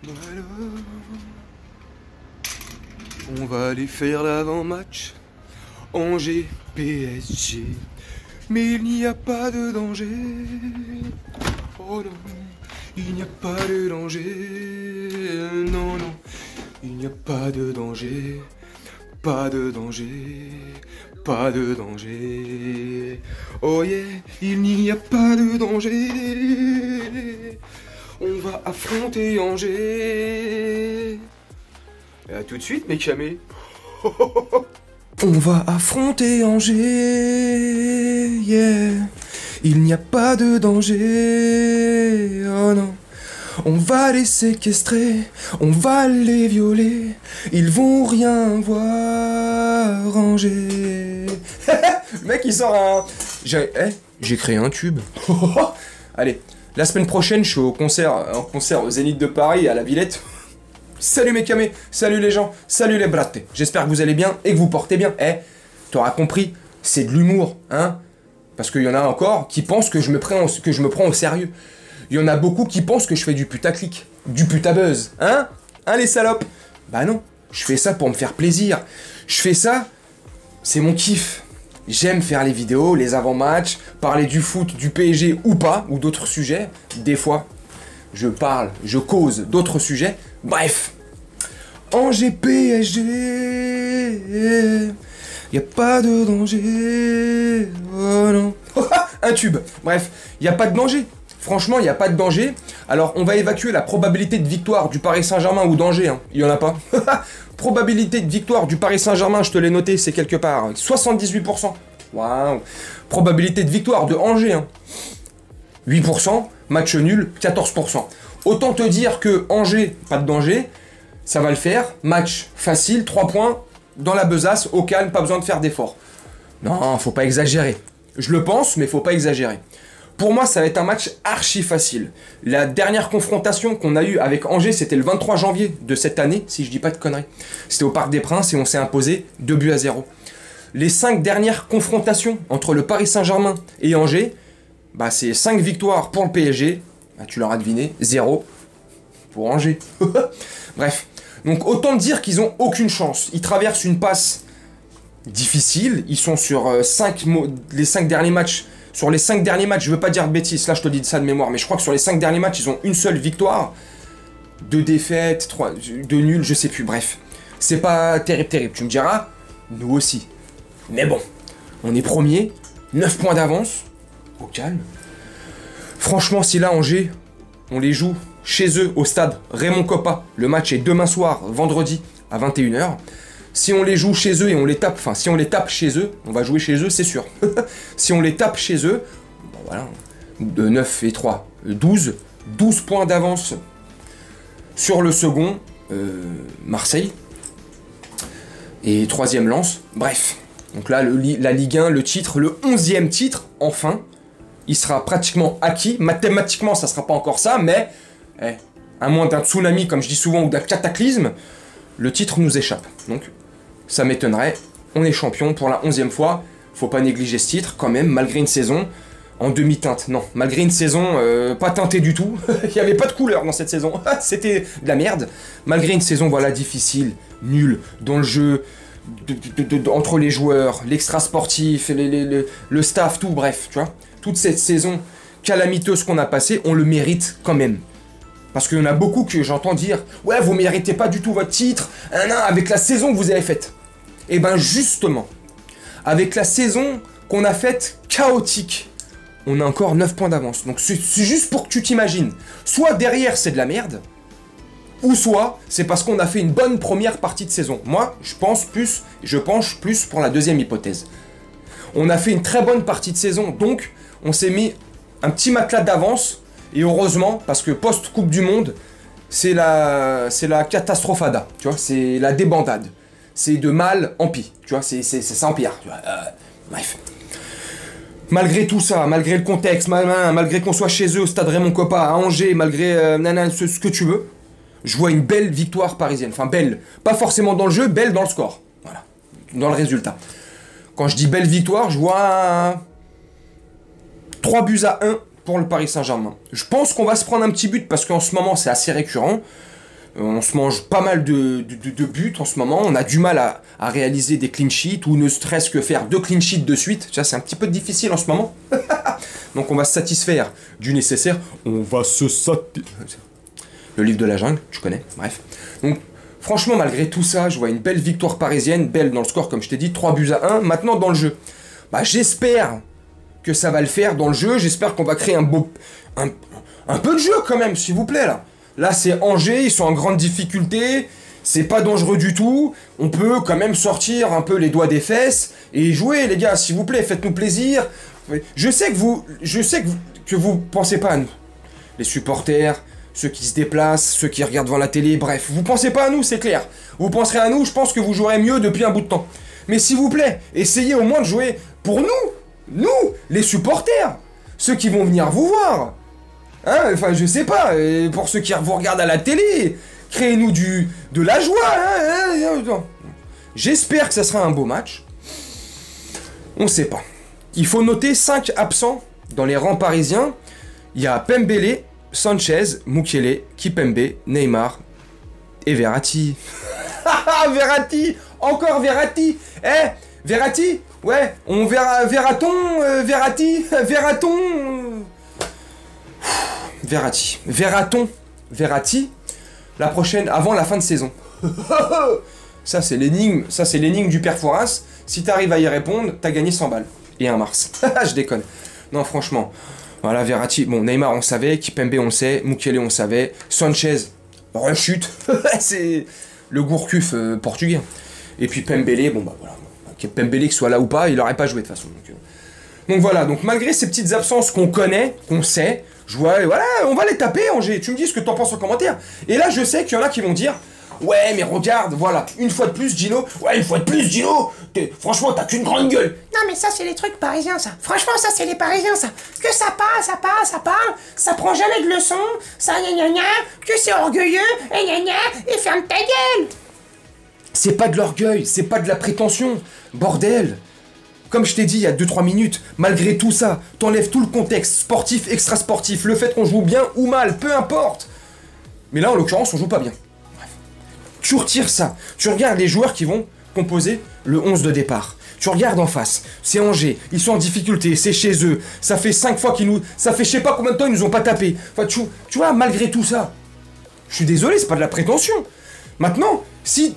Voilà. On va aller faire l'avant-match. Angers PSG. Mais il n'y a pas de danger. Oh non, il n'y a pas de danger. Non, non, il n'y a pas de danger. Pas de danger. Pas de danger. Oh yeah, il n'y a pas de danger. On va affronter Angers. Et à tout de suite, mes camés. On va affronter Angers, yeah. Il n'y a pas de danger, oh non. On va les séquestrer, on va les violer. Ils vont rien voir, Angers. Le mec, il sort un... J'ai créé un tube. Allez, la semaine prochaine, je suis en concert au Zénith de Paris, à la Villette. Salut mes camés, salut les gens, salut les brattes. J'espère que vous allez bien et que vous portez bien. T'auras compris, c'est de l'humour, hein. Parce qu'il y en a encore qui pensent que je me prends au sérieux. Il y en a beaucoup qui pensent que je fais du putaclic, du putabuzz, hein. Hein les salopes. Bah non, je fais ça pour me faire plaisir. Je fais ça, c'est mon kiff. J'aime faire les vidéos, les avant-matchs, parler du foot, du PSG ou pas, ou d'autres sujets. Des fois, je cause d'autres sujets. Bref, Angers PSG, y a pas de danger, oh non. Un tube, bref, y a pas de danger. Franchement, y a pas de danger. Alors, on va évacuer la probabilité de victoire du Paris Saint-Germain ou d'Angers, hein. Y en a pas. Probabilité de victoire du Paris Saint-Germain, je te l'ai noté, c'est quelque part 78%. Waouh. Probabilité de victoire de Angers, hein. 8%, match nul, 14%. Autant te dire que Angers, pas de danger, ça va le faire. Match facile, 3 points, dans la besace, au calme, pas besoin de faire d'efforts. Non, faut pas exagérer. Je le pense, mais faut pas exagérer. Pour moi, ça va être un match archi facile. La dernière confrontation qu'on a eue avec Angers, c'était le 23 janvier de cette année, si je dis pas de conneries. C'était au Parc des Princes et on s'est imposé 2-0. Les 5 dernières confrontations entre le Paris Saint-Germain et Angers, bah c'est 5 victoires pour le PSG. Bah, tu l'auras deviné, 0 pour Angers. Bref, donc autant dire qu'ils ont aucune chance. Ils traversent une passe difficile. Ils sont sur les 5 derniers matchs. Sur les 5 derniers matchs, je veux pas dire de bêtises, là je te dis ça de mémoire, mais je crois que sur les 5 derniers matchs, ils ont une seule victoire, 2 défaites, 2 nuls, je sais plus, bref. C'est pas terrible. Tu me diras, nous aussi. Mais bon, on est premier, 9 points d'avance, au calme. Franchement, si là, Angers, on les joue chez eux, au stade Raymond Kopa, le match est demain soir, vendredi, à 21h. Si on les joue chez eux et on les tape, enfin, si on les tape chez eux, on va jouer chez eux, c'est sûr. Si on les tape chez eux, bon voilà, de 9 et 3, 12 points d'avance sur le second, Marseille, et 3e Lens, bref. Donc là, la Ligue 1, le titre, le 11e titre, enfin, il sera pratiquement acquis. Mathématiquement, ça sera pas encore ça, mais à moins d'un tsunami, comme je dis souvent, ou d'un cataclysme, le titre nous échappe. Donc, ça m'étonnerait. On est champion pour la 11e fois. Faut pas négliger ce titre, quand même, malgré une saison en demi-teinte. Non, malgré une saison pas teintée du tout. Il n'y avait pas de couleur dans cette saison. C'était de la merde. Malgré une saison, voilà, difficile, nulle, dans le jeu, entre les joueurs, l'extra sportif, le staff, tout, bref, tu vois. Toute cette saison calamiteuse qu'on a passée, on le mérite quand même. Parce qu'il y en a beaucoup que j'entends dire « Ouais, vous méritez pas du tout votre titre, avec la saison que vous avez faite. » Et ben justement, avec la saison qu'on a faite chaotique, on a encore 9 points d'avance. Donc c'est juste pour que tu t'imagines. Soit derrière c'est de la merde, ou soit c'est parce qu'on a fait une bonne première partie de saison. Moi, je penche plus pour la deuxième hypothèse. On a fait une très bonne partie de saison, donc on s'est mis un petit matelas d'avance. Et heureusement, parce que post-Coupe du Monde, c'est la catastrophada, tu vois, c'est la débandade. C'est de mal en pis, tu vois, ça empire, tu vois, bref. Malgré tout ça, malgré le contexte, malgré qu'on soit chez eux, au stade Raymond Kopa, à Angers, malgré ce que tu veux, je vois une belle victoire parisienne. Enfin, belle, pas forcément dans le jeu, belle dans le score, voilà, dans le résultat. Quand je dis belle victoire, je vois 3-1 pour le Paris Saint-Germain. Je pense qu'on va se prendre un petit but parce qu'en ce moment c'est assez récurrent. On se mange pas mal de buts en ce moment. On a du mal à réaliser des clean sheets ou ne serait-ce que faire 2 clean sheets de suite. Ça, c'est un petit peu difficile en ce moment. Donc on va se satisfaire du nécessaire. On va se satisfaire. Le livre de la jungle, tu connais, bref. Donc franchement, malgré tout ça, je vois une belle victoire parisienne. Belle dans le score, comme je t'ai dit, 3-1. Maintenant, dans le jeu. Bah, j'espère que ça va le faire dans le jeu. J'espère qu'on va créer un peu de jeu quand même, s'il vous plaît, là. Là, c'est Angers, ils sont en grande difficulté, c'est pas dangereux du tout, on peut quand même sortir un peu les doigts des fesses et jouer, les gars, s'il vous plaît, faites-nous plaisir. Je sais que vous pensez pas à nous, les supporters, ceux qui se déplacent, ceux qui regardent devant la télé, bref, vous pensez pas à nous, c'est clair. Vous penserez à nous, je pense que vous jouerez mieux depuis un bout de temps. Mais s'il vous plaît, essayez au moins de jouer pour nous, les supporters, ceux qui vont venir vous voir. Hein, enfin, je sais pas, pour ceux qui vous regardent à la télé, créez-nous de la joie. Hein. J'espère que ça sera un beau match. On sait pas. Il faut noter 5 absents dans les rangs parisiens. Il y a Pembele, Sanchez, Mukiele, Kipembe, Neymar et Verratti. Verratti, encore Verratti. Verratti, ouais, on verra Verraton, Verratti, Verratti, la prochaine, avant la fin de saison. Ça c'est l'énigme du père Fouras. Si t'arrives à y répondre, t'as gagné 100 balles. Et un Mars. Je déconne. Non, franchement. Voilà, Verratti, bon, Neymar on savait, Kipembe on sait, Mukiele on savait, Sanchez, rechute. C'est le Gourcuff portugais. Et puis Pembele, bon bah voilà. Pembele que soit là ou pas, il aurait pas joué de toute façon. Donc voilà, donc malgré ces petites absences qu'on connaît, qu'on sait, je vois, voilà, on va les taper, Angers. Tu me dis ce que t'en penses en commentaire. Et là, je sais qu'il y en a qui vont dire, ouais, mais regarde, voilà, une fois de plus, Gino. Ouais, une fois de plus, Gino. Franchement, t'as qu'une grande gueule. Non, mais ça, c'est les trucs parisiens, ça. Franchement, ça, c'est les parisiens, ça. Que ça parle, ça prend jamais de leçons, ça gna gna, que c'est orgueilleux, et gna gna, et ferme ta gueule. C'est pas de l'orgueil, c'est pas de la prétention. Bordel. Comme je t'ai dit il y a 2-3 minutes, malgré tout ça, t'enlèves tout le contexte sportif, extra-sportif, le fait qu'on joue bien ou mal, peu importe. Mais là, en l'occurrence, on joue pas bien. Bref. Tu retires ça. Tu regardes les joueurs qui vont composer le 11 de départ. Tu regardes en face, c'est Angers, ils sont en difficulté, c'est chez eux. Ça fait 5 fois qu'ils nous... Ça fait je sais pas combien de temps ils nous ont pas tapé. Enfin, tu vois, malgré tout ça, je suis désolé, c'est pas de la prétention. Maintenant, si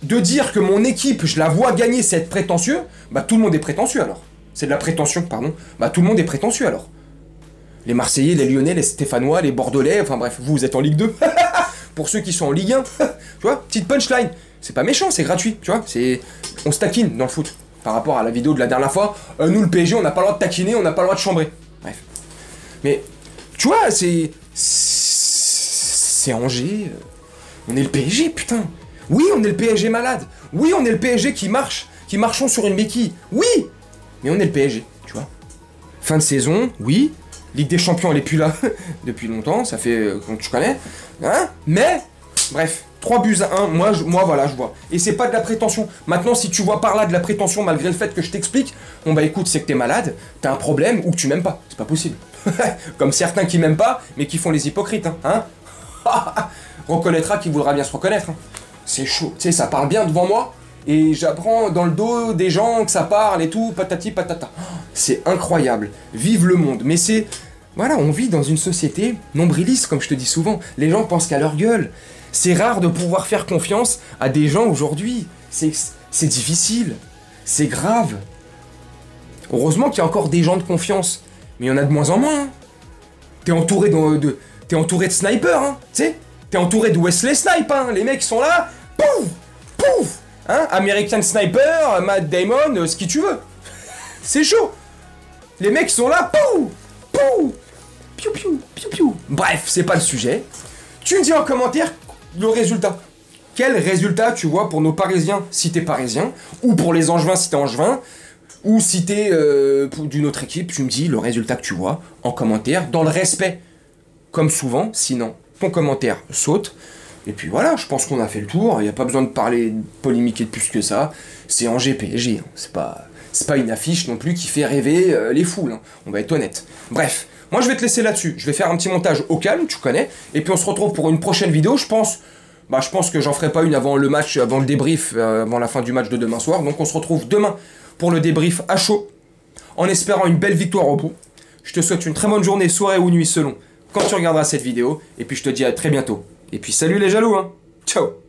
de dire que mon équipe, je la vois gagner, c'est être prétentieux, bah tout le monde est prétentieux alors. C'est de la prétention, pardon. Bah tout le monde est prétentieux alors. Les Marseillais, les Lyonnais, les Stéphanois, les Bordelais, enfin bref, vous êtes en Ligue 2. Pour ceux qui sont en Ligue 1, tu vois, petite punchline. C'est pas méchant, c'est gratuit, tu vois. On se taquine dans le foot. Par rapport à la vidéo de la dernière fois, nous le PSG, on n'a pas le droit de taquiner, on n'a pas le droit de chambrer. Bref. Mais, tu vois, c'est Angers. On est le PSG, putain. Oui, on est le PSG malade. Oui, on est le PSG qui marchons sur une béquille. Oui, mais on est le PSG, tu vois. Fin de saison, oui. Ligue des Champions, elle est plus là depuis longtemps, ça fait, comme tu connais. Hein, mais, bref, 3-1, moi voilà, je vois. Et c'est pas de la prétention. Maintenant, si tu vois par là de la prétention, malgré le fait que je t'explique, bon bah écoute, c'est que t'es malade, t'as un problème, ou que tu m'aimes pas. C'est pas possible. Comme certains qui m'aiment pas, mais qui font les hypocrites, hein. Reconnaîtra qui voudra bien se reconnaître. Hein. C'est chaud, tu sais, ça parle bien devant moi, et j'apprends dans le dos des gens que ça parle et tout, patati patata. C'est incroyable, vive le monde, mais c'est... Voilà, on vit dans une société nombriliste, comme je te dis souvent. Les gens pensent qu'à leur gueule. C'est rare de pouvoir faire confiance à des gens aujourd'hui. C'est difficile, c'est grave. Heureusement qu'il y a encore des gens de confiance, mais il y en a de moins en moins. Hein. T'es entouré de snipers, hein, tu sais. T'es entouré de Wesley Snipe, hein. Les mecs sont là, pouf, pouf, hein. American Sniper, Matt Damon, ce qui tu veux. C'est chaud. Les mecs sont là, pouf, pouf, piou piou, piou piou. Bref, c'est pas le sujet. Tu me dis en commentaire le résultat. Quel résultat tu vois pour nos Parisiens si t'es Parisien, ou pour les Angevins si t'es Angevin, ou si t'es d'une autre équipe, tu me dis le résultat que tu vois en commentaire, dans le respect, comme souvent, sinon ton commentaire saute. Et puis voilà, je pense qu'on a fait le tour, il n'y a pas besoin de parler, de polémiquer de plus que ça. C'est Angers PSG, hein. C'est pas une affiche non plus qui fait rêver les foules, hein. On va être honnête. Bref, moi Moi, je vais te laisser là-dessus. Je vais faire un petit montage au calme, tu connais. Et puis, on se retrouve pour une prochaine vidéo. Je pense que j'en ferai pas une avant le match, avant le débrief, avant la fin du match de demain soir. Donc, on se retrouve demain pour le débrief à chaud, en espérant une belle victoire au bout. Je te souhaite une très bonne journée, soirée ou nuit selon quand tu regarderas cette vidéo. Et puis, je te dis à très bientôt. Et puis, salut les jaloux, hein. Ciao.